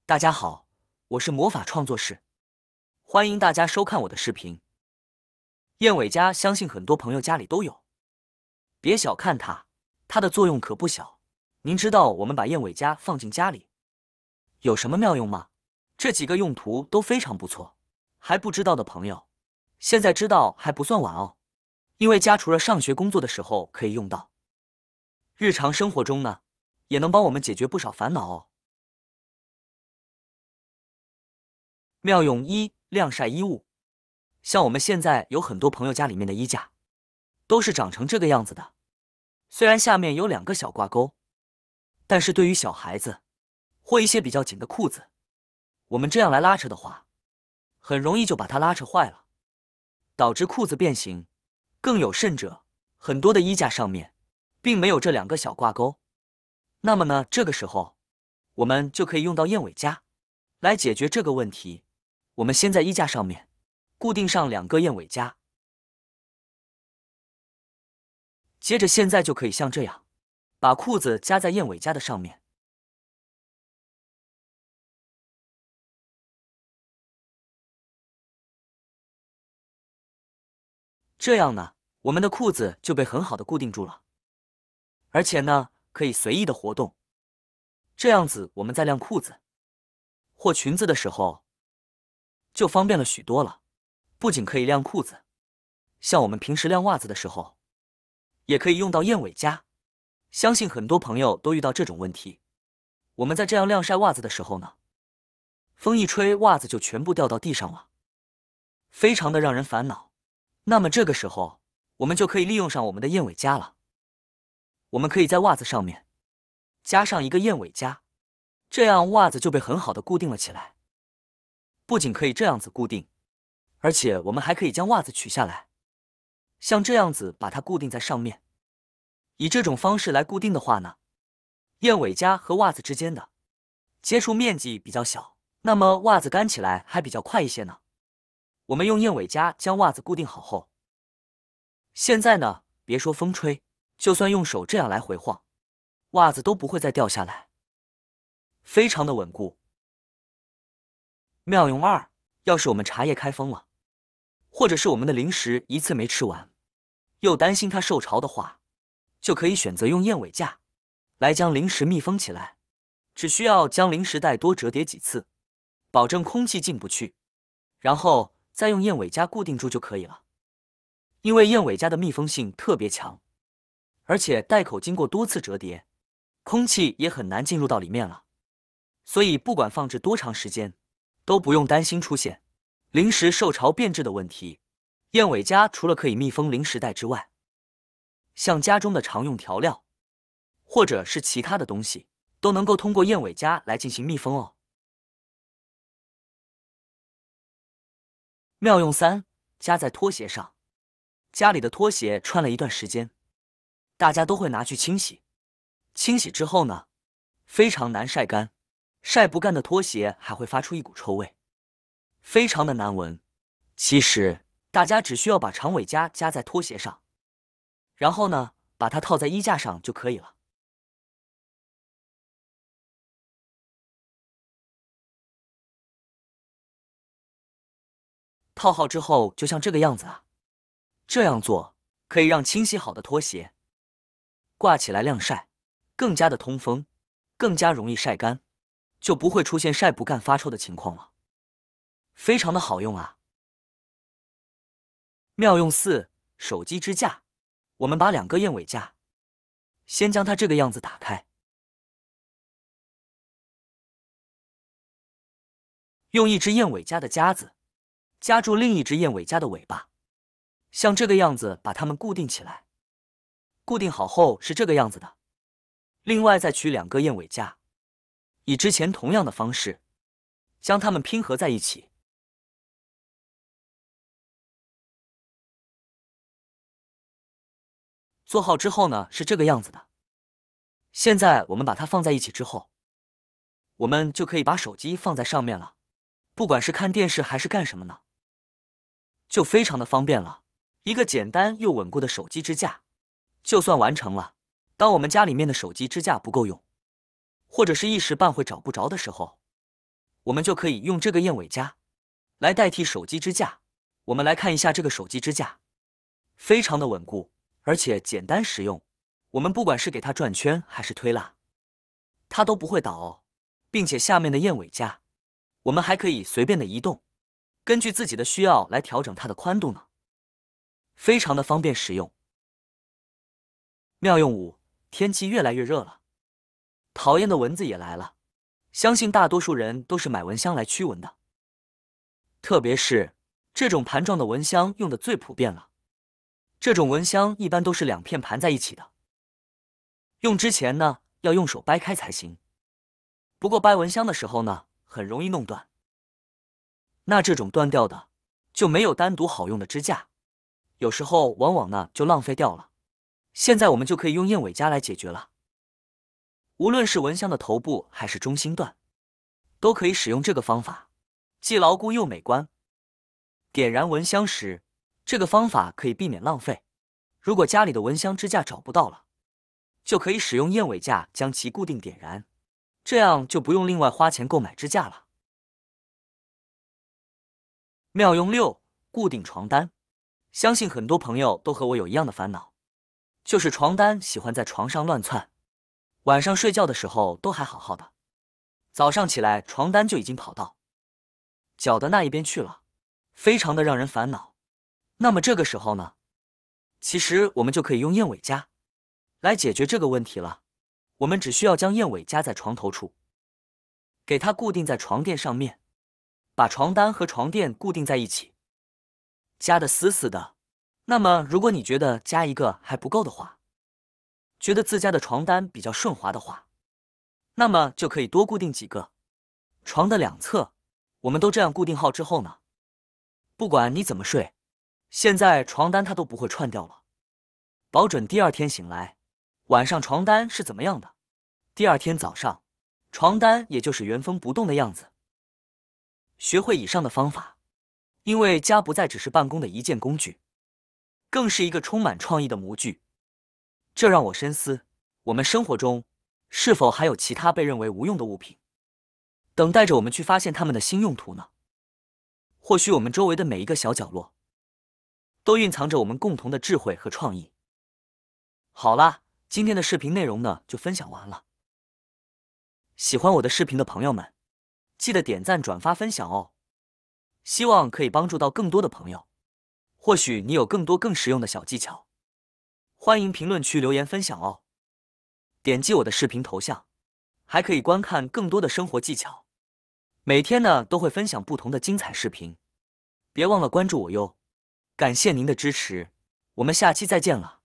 大家好，我是魔法创作室，欢迎大家收看我的视频。燕尾夹相信很多朋友家里都有，别小看它，它的作用可不小。您知道我们把燕尾夹放进家里有什么妙用吗？这几个用途都非常不错，还不知道的朋友，现在知道还不算晚哦。因为家除了上学工作的时候可以用到，日常生活中呢，也能帮我们解决不少烦恼哦。妙用一：晾晒衣物。像我们现在有很多朋友家里面的衣架，都是长成这个样子的。虽然下面有2个小挂钩，但是对于小孩子或一些比较紧的裤子，我们这样来拉扯的话，很容易就把它拉扯坏了，导致裤子变形。更有甚者，很多的衣架上面并没有这2个小挂钩。那么呢，这个时候我们就可以用到燕尾夹来解决这个问题。我们先在衣架上面固定上2个燕尾夹，接着现在就可以像这样，把裤子夹在燕尾夹的上面。这样呢，我们的裤子就被很好的固定住了，而且呢，可以随意的活动。这样子我们在晾裤子或裙子的时候就方便了许多了。不仅可以晾裤子，像我们平时晾袜子的时候，也可以用到燕尾夹。相信很多朋友都遇到这种问题。我们在这样晾晒袜子的时候呢，风一吹，袜子就全部掉到地上了，非常的让人烦恼。那么这个时候，我们就可以利用上我们的燕尾夹了。我们可以在袜子上面加上一个燕尾夹，这样袜子就被很好的固定了起来。不仅可以这样子固定，而且我们还可以将袜子取下来，像这样子把它固定在上面。以这种方式来固定的话呢，燕尾夹和袜子之间的接触面积比较小，那么袜子干起来还比较快一些呢。我们用燕尾夹将袜子固定好后，现在呢，别说风吹，就算用手这样来回晃，袜子都不会再掉下来，非常的稳固。妙用2：要是我们茶叶开封了，或者是我们的零食一次没吃完，又担心它受潮的话，就可以选择用燕尾夹来将零食密封起来。只需要将零食袋多折叠几次，保证空气进不去，然后再用燕尾夹固定住就可以了。因为燕尾夹的密封性特别强，而且袋口经过多次折叠，空气也很难进入到里面了，所以不管放置多长时间，都不用担心出现零食受潮变质的问题。燕尾夹除了可以密封零食袋之外，像家中的常用调料或者是其他的东西，都能够通过燕尾夹来进行密封哦。妙用3：夹在拖鞋上。家里的拖鞋穿了一段时间，大家都会拿去清洗。清洗之后呢，非常难晒干，晒不干的拖鞋还会发出一股臭味，非常的难闻。其实大家只需要把长尾夹夹在拖鞋上，然后呢，把它套在衣架上就可以了。套好之后就像这个样子啊。这样做可以让清洗好的拖鞋挂起来晾晒，更加的通风，更加容易晒干，就不会出现晒不干发臭的情况了，非常的好用啊。妙用4：手机支架。我们把2个燕尾架，先将它这个样子打开，用一只燕尾夹的夹子夹住另一只燕尾夹的尾巴，像这个样子把它们固定起来。固定好后是这个样子的。另外再取2个燕尾夹，以之前同样的方式将它们拼合在一起。做好之后呢，是这个样子的。现在我们把它放在一起之后，我们就可以把手机放在上面了，不管是看电视还是干什么呢，就非常的方便了。一个简单又稳固的手机支架就算完成了。当我们家里面的手机支架不够用，或者是一时半会找不着的时候，我们就可以用这个燕尾夹来代替手机支架。我们来看一下这个手机支架，非常的稳固，而且简单实用。我们不管是给它转圈还是推拉，它都不会倒哦。并且下面的燕尾夹，我们还可以随便的移动，根据自己的需要来调整它的宽度呢，非常的方便实用。妙用5，天气越来越热了，讨厌的蚊子也来了。相信大多数人都是买蚊香来驱蚊的，特别是这种盘状的蚊香用的最普遍了。这种蚊香一般都是2片盘在一起的，用之前呢要用手掰开才行。不过掰蚊香的时候呢，很容易弄断。那这种断掉的就没有单独好用的支架，有时候往往呢就浪费掉了。现在我们就可以用燕尾夹来解决了。无论是蚊香的头部还是中心段，都可以使用这个方法，既牢固又美观。点燃蚊香时，这个方法可以避免浪费。如果家里的蚊香支架找不到了，就可以使用燕尾架将其固定点燃，这样就不用另外花钱购买支架了。妙用6，固定床单。相信很多朋友都和我有一样的烦恼，就是床单喜欢在床上乱窜，晚上睡觉的时候都还好好的，早上起来床单就已经跑到脚的那一边去了，非常的让人烦恼。那么这个时候呢，其实我们就可以用燕尾夹来解决这个问题了。我们只需要将燕尾夹在床头处，给它固定在床垫上面，把床单和床垫固定在一起，夹得死死的。那么如果你觉得加一个还不够的话，觉得自家的床单比较顺滑的话，那么就可以多固定几个。床的2侧我们都这样固定好之后呢，不管你怎么睡，现在床单它都不会串掉了，保准第2天醒来，晚上床单是怎么样的，第2天早上床单也就是原封不动的样子。学会以上的方法，因为家不再只是办公的一件工具，更是一个充满创意的模具。这让我深思，我们生活中是否还有其他被认为无用的物品，等待着我们去发现它们的新用途呢？或许我们周围的每一个小角落，都蕴藏着我们共同的智慧和创意。好啦，今天的视频内容呢就分享完了。喜欢我的视频的朋友们，记得点赞、转发、分享哦。希望可以帮助到更多的朋友。或许你有更多更实用的小技巧，欢迎评论区留言分享哦。点击我的视频头像，还可以观看更多的生活技巧。每天呢都会分享不同的精彩视频，别忘了关注我哟。感谢您的支持，我们下期再见了。